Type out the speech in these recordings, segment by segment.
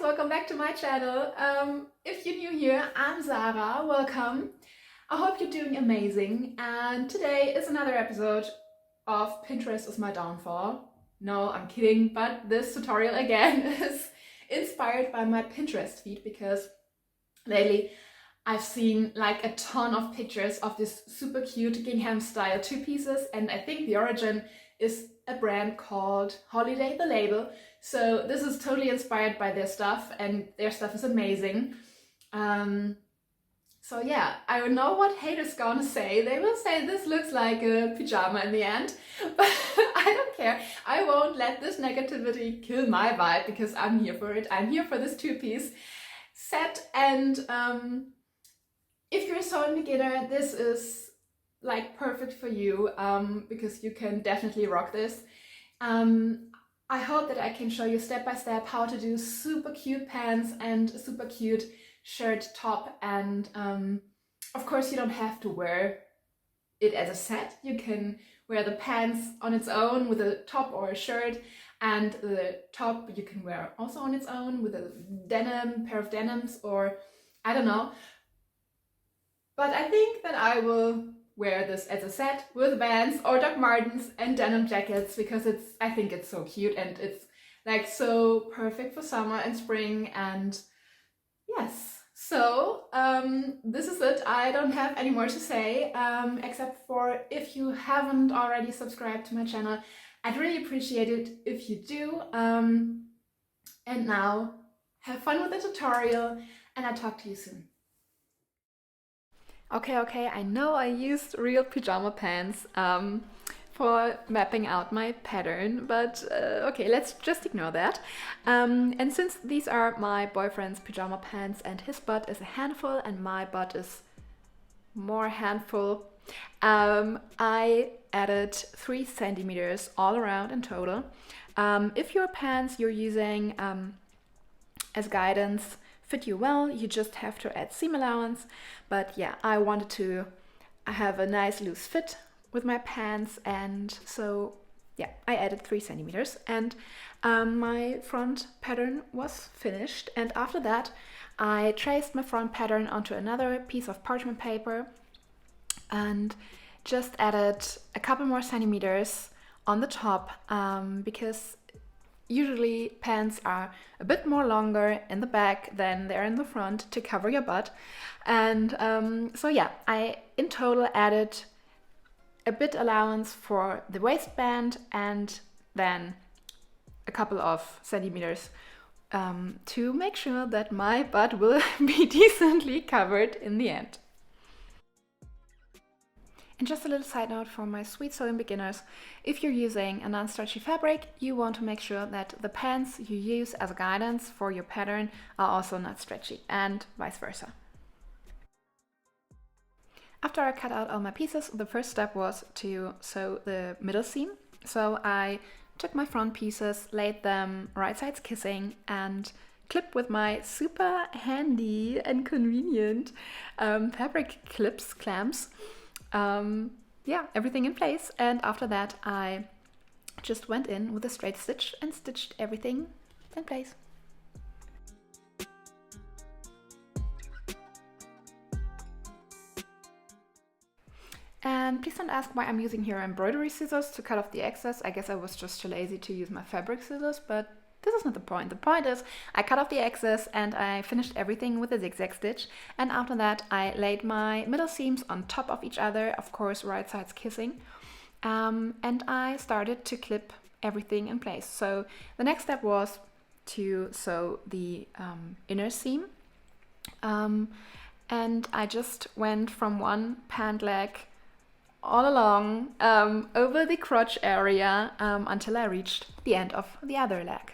welcome back to my channel. If you're new here, I'm Sarah, welcome. I hope you're doing amazing, and today is another episode of Pinterest is my downfall. No, I'm kidding, but this tutorial again is inspired by my Pinterest feed because lately I've seen like a ton of pictures of this super cute Gingham style two pieces, and I think the origin is a brand called Holiday the Label. So this is totally inspired by their stuff, and their stuff is amazing. So yeah, I don't know what haters gonna say. They will say this looks like a pyjama in the end, but I don't care. I won't let this negativity kill my vibe because I'm here for it. I'm here for this two-piece set, and if you're a sewing beginner, this is like perfect for you because you can definitely rock this. I hope that I can show you step by step how to do super cute pants and super cute shirt top, and of course you don't have to wear it as a set. You can wear the pants on its own with a top or a shirt, and the top you can wear also on its own with a denim, pair of denims, or I don't know. But I think that I will wear this as a set with Vans or Doc Martens and denim jackets because I think it's so cute, and it's like so perfect for summer and spring. And yes, so this is it. I don't have any more to say except for, if you haven't already subscribed to my channel, I'd really appreciate it if you do. And now have fun with the tutorial, and I'll talk to you soon. Okay, I know I used real pyjama pants for mapping out my pattern, but okay, let's just ignore that. And since these are my boyfriend's pyjama pants and his butt is a handful and my butt is more handful, I added 3 centimeters all around in total. If your pants you're using as guidance fit you well, you just have to add seam allowance. But yeah, I wanted to have a nice loose fit with my pants, and so yeah, I added 3 centimeters, and my front pattern was finished. And after that, I traced my front pattern onto another piece of parchment paper and just added a couple more centimeters on the top because usually pants are a bit more longer in the back than they're in the front to cover your butt. And so yeah, I in total added a bit allowance for the waistband and then a couple of centimeters to make sure that my butt will be decently covered in the end. And just a little side note for my sweet sewing beginners: if you're using a non-stretchy fabric, you want to make sure that the pants you use as guidance for your pattern are also not stretchy, and vice versa. After I cut out all my pieces, the first step was to sew the middle seam. So I took my front pieces, laid them right sides kissing, and clipped with my super handy and convenient fabric clamps. Yeah, everything in place, and after that I just went in with a straight stitch and stitched everything in place. And please don't ask why I'm using here embroidery scissors to cut off the excess. I guess I was just too lazy to use my fabric scissors, but this is not the point. The point is I cut off the excess and I finished everything with a zigzag stitch, and after that I laid my middle seams on top of each other, of course right sides kissing, and I started to clip everything in place. So the next step was to sew the inner seam, and I just went from one pant leg all along over the crotch area until I reached the end of the other leg.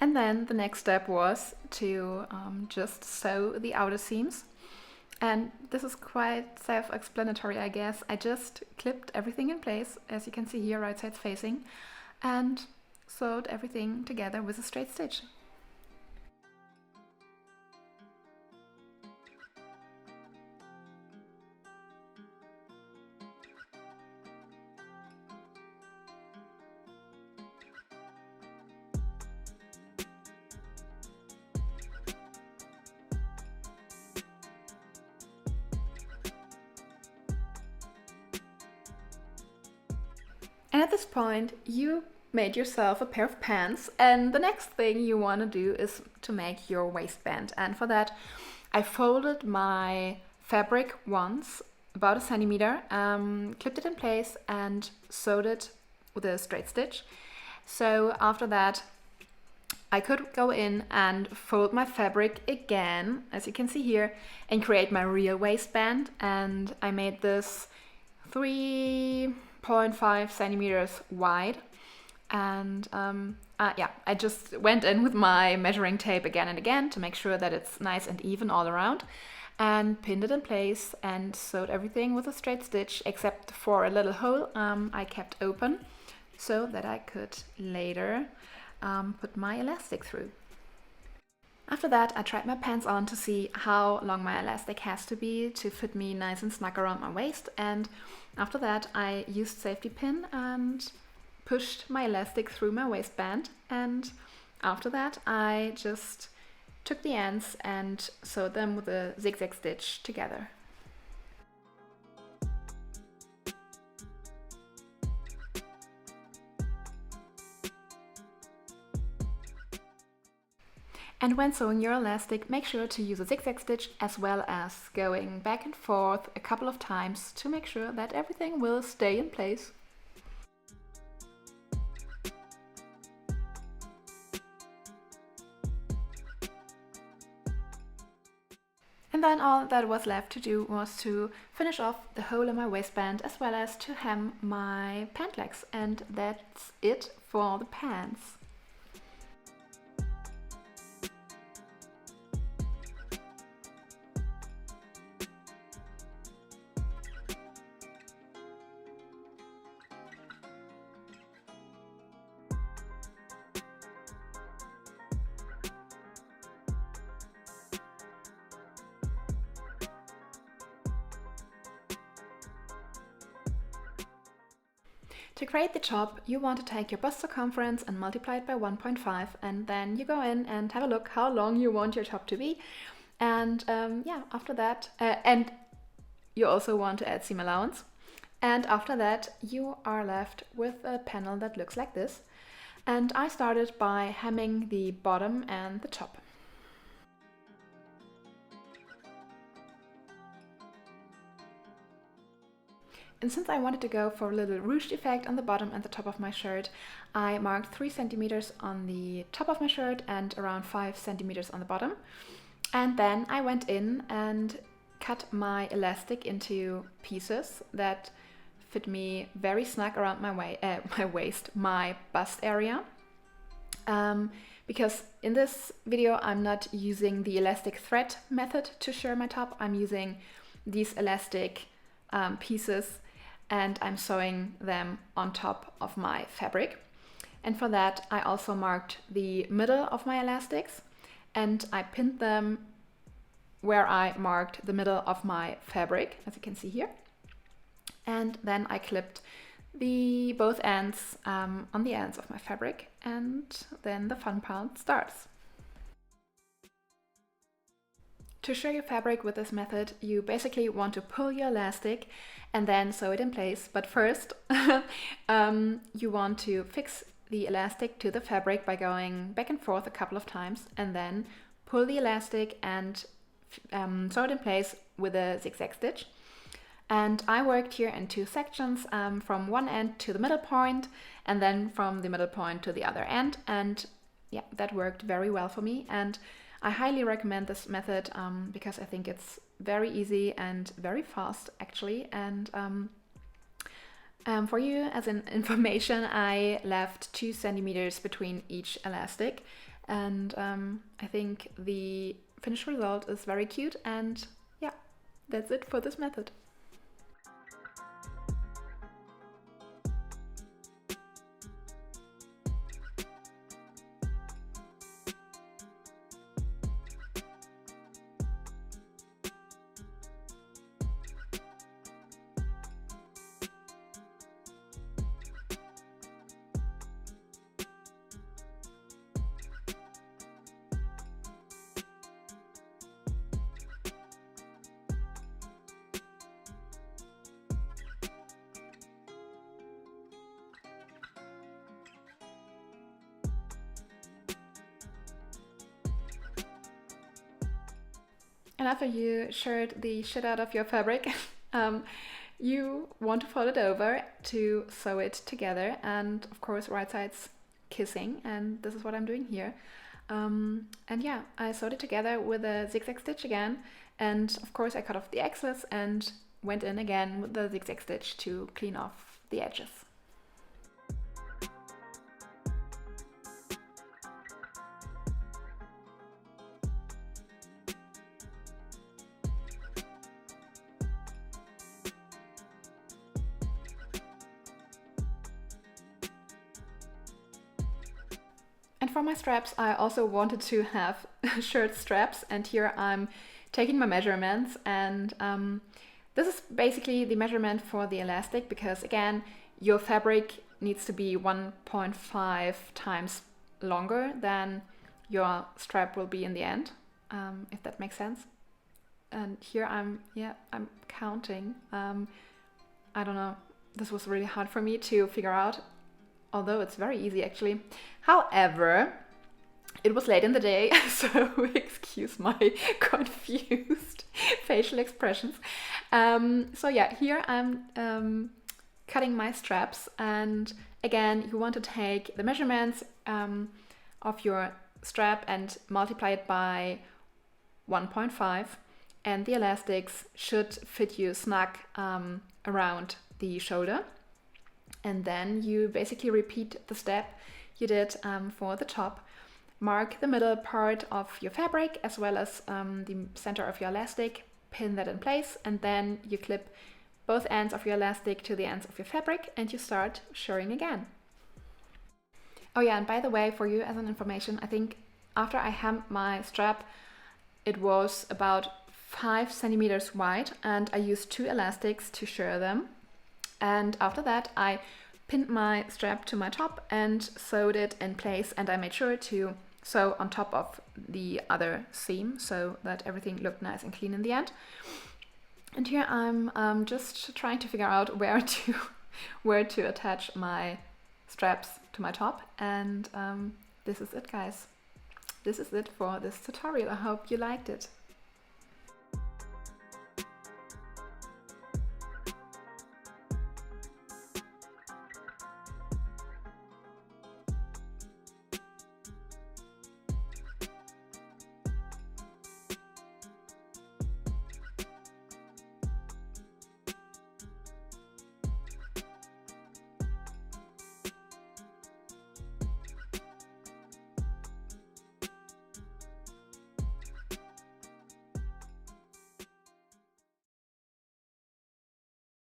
And then the next step was to just sew the outer seams. And this is quite self-explanatory, I guess. I just clipped everything in place, as you can see here, right sides facing, and sewed everything together with a straight stitch. And at this point, you made yourself a pair of pants, and the next thing you want to do is to make your waistband. And for that, I folded my fabric once, about a centimeter, clipped it in place and sewed it with a straight stitch. So after that, I could go in and fold my fabric again, as you can see here, and create my real waistband. And I made this 3.5 centimeters wide. And yeah, I just went in with my measuring tape again and again to make sure that it's nice and even all around, and pinned it in place and sewed everything with a straight stitch, except for a little hole I kept open so that I could later put my elastic through. After that, I tried my pants on to see how long my elastic has to be to fit me nice and snug around my waist. And after that, I used safety pin and pushed my elastic through my waistband. And after that, I just took the ends and sewed them with a zigzag stitch together. And when sewing your elastic, make sure to use a zigzag stitch as well as going back and forth a couple of times to make sure that everything will stay in place. And then all that was left to do was to finish off the hole in my waistband as well as to hem my pant legs. And that's it for the pants. To create the top, you want to take your bust circumference and multiply it by 1.5, and then you go in and have a look how long you want your top to be. And yeah, after that, and you also want to add seam allowance. And after that, you are left with a panel that looks like this. And I started by hemming the bottom and the top. And since I wanted to go for a little ruched effect on the bottom and the top of my shirt, I marked 3 centimeters on the top of my shirt and around 5 centimeters on the bottom. And then I went in and cut my elastic into pieces that fit me very snug around my waist, my bust area. Because in this video I'm not using the elastic thread method to shirr my top, I'm using these elastic pieces, and I'm sewing them on top of my fabric. And for that I also marked the middle of my elastics, and I pinned them where I marked the middle of my fabric, as you can see here. And then I clipped both ends on the ends of my fabric, and then the fun part starts. To shirr your fabric with this method, you basically want to pull your elastic and then sew it in place. But first, you want to fix the elastic to the fabric by going back and forth a couple of times, and then pull the elastic and sew it in place with a zigzag stitch. And I worked here in 2 sections, from one end to the middle point, and then from the middle point to the other end. And yeah, that worked very well for me. And I highly recommend this method because I think it's very easy and very fast, actually. And for you, as an information, I left 2 centimeters between each elastic. And I think the finished result is very cute, and yeah, that's it for this method. And after you shirred the shit out of your fabric, you want to fold it over to sew it together, and of course right sides kissing, and this is what I'm doing here. And yeah, I sewed it together with a zigzag stitch again, and of course I cut off the excess and went in again with the zigzag stitch to clean off the edges. And for my straps, I also wanted to have shirt straps, and here I'm taking my measurements, and this is basically the measurement for the elastic, because again, your fabric needs to be 1.5 times longer than your strap will be in the end, if that makes sense. And here I'm counting. I don't know, this was really hard for me to figure out, although it's very easy actually. However, it was late in the day, so excuse my confused facial expressions. So yeah, here I'm cutting my straps, and again, you want to take the measurements of your strap and multiply it by 1.5, and the elastics should fit you snug around the shoulder. And then you basically repeat the step you did for the top. Mark the middle part of your fabric as well as the center of your elastic, pin that in place, and then you clip both ends of your elastic to the ends of your fabric, and you start shirring again. Oh yeah, and by the way, for you as an information, I think after I hemmed my strap, it was about 5 centimeters wide, and I used 2 elastics to shirr them. And after that, I pinned my strap to my top and sewed it in place, and I made sure to sew on top of the other seam so that everything looked nice and clean in the end. And here I'm just trying to figure out where to attach my straps to my top, and this is it, guys. This is it for this tutorial. I hope you liked it.